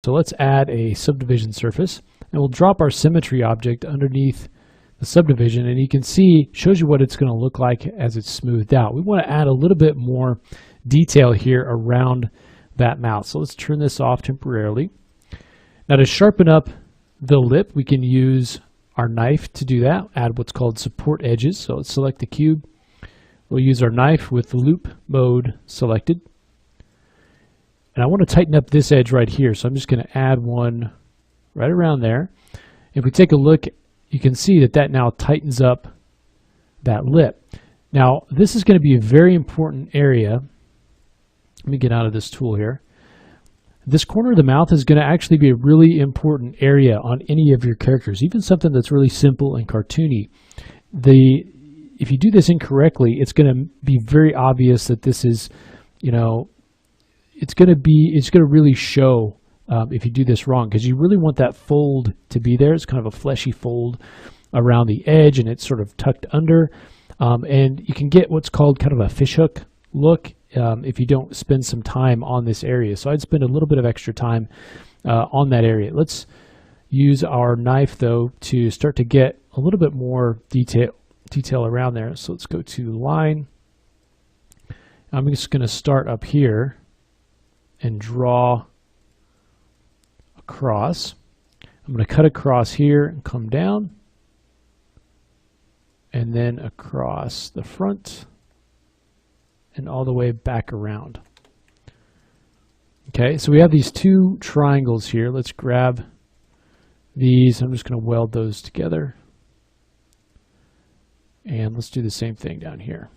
So let's add a subdivision surface, and we'll drop our symmetry object underneath the subdivision, and you can see, shows you what it's going to look like as it's smoothed out. We want to add a little bit more detail here around that mouth. So let's turn this off temporarily. Now to sharpen up the lip, we can use our knife to do that, add what's called support edges. So let's select the cube. We'll use our knife with the loop mode selected. And I want to tighten up this edge right here, so I'm just going to add one right around there. If we take a look, you can see that that now tightens up that lip. Now, this is going to be a very important area. Let me get out of this tool here. This corner of the mouth is going to actually be a really important area on any of your characters, even something that's really simple and cartoony. If you do this incorrectly, it's going to be very obvious that this is, you know, it's going to really show if you do this wrong, because you really want that fold to be there. It's kind of a fleshy fold around the edge, and it's sort of tucked under. And you can get what's called kind of a fishhook look if you don't spend some time on this area. So I'd spend a little bit of extra time on that area. Let's use our knife, though, to start to get a little bit more detail around there. So let's go to line. I'm just going to start up here and draw across. I'm going to cut across here and come down, and then across the front and all the way back around. Okay, so we have these two triangles here. Let's grab these. I'm just going to weld those together. And let's do the same thing down here.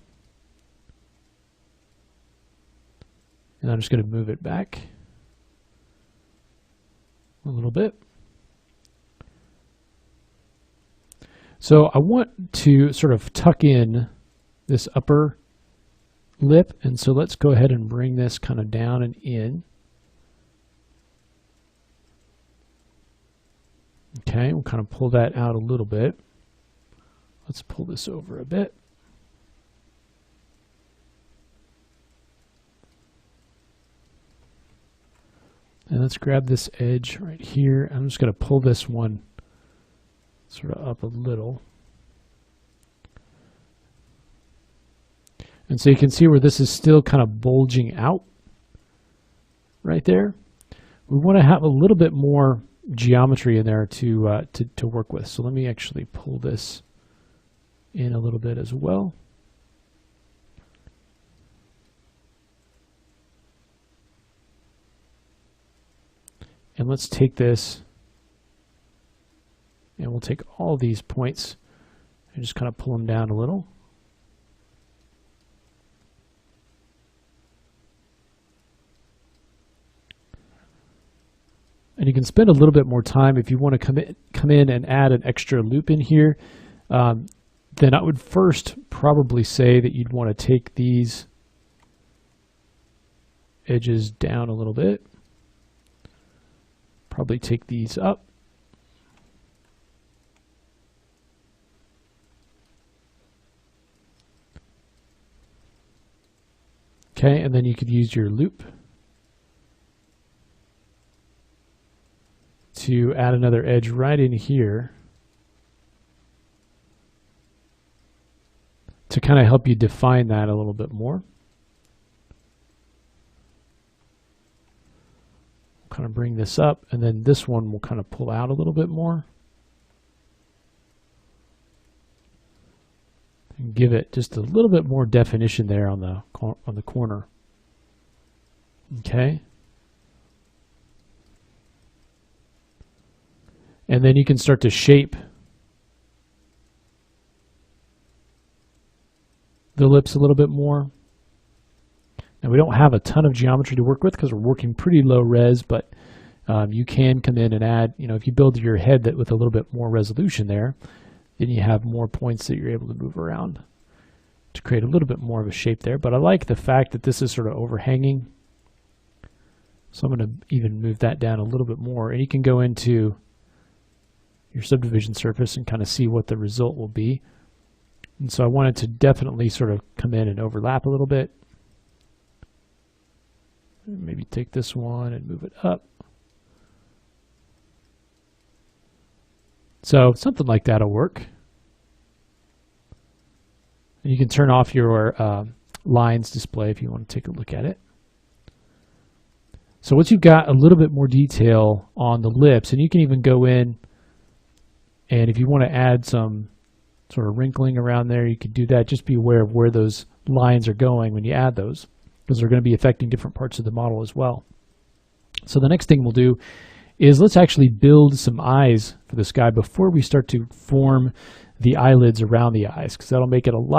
And I'm just going to move it back a little bit. So I want to sort of tuck in this upper lip, and so let's go ahead and bring this kind of down and in. Okay, we'll kind of pull that out a little bit. Let's pull this over a bit. And let's grab this edge right here. I'm just going to pull this one sort of up a little. And so you can see where this is still kind of bulging out right there. We want to have a little bit more geometry in there to work with. So let me actually pull this in a little bit as well. And let's take this, and we'll take all these points and just kind of pull them down a little. And you can spend a little bit more time if you want to come in and add an extra loop in here. Then I would first probably say that you'd want to take these edges down a little bit. Probably take these up. Okay, and then you could use your loop to add another edge right in here to kind of help you define that a little bit more. Kind of bring this up, and then this one will kind of pull out a little bit more and give it just a little bit more definition there on the corner. Okay, and then you can start to shape the lips a little bit more. Now we don't have a ton of geometry to work with because we're working pretty low res, but you can come in and add, you know, if you build your head with a little bit more resolution there, then you have more points that you're able to move around to create a little bit more of a shape there. But I like the fact that this is sort of overhanging. So I'm going to even move that down a little bit more, and you can go into your subdivision surface and kind of see what the result will be. And so I wanted to definitely sort of come in and overlap a little bit. Maybe take this one and move it up. So something like that will work. And you can turn off your lines display if you want to take a look at it. So once you've got a little bit more detail on the lips, and you can even go in, and if you want to add some sort of wrinkling around there, you can do that. Just be aware of where those lines are going when you add those, because they're going to be affecting different parts of the model as well. So the next thing we'll do is let's actually build some eyes for this guy before we start to form the eyelids around the eyes, because that'll make it a lot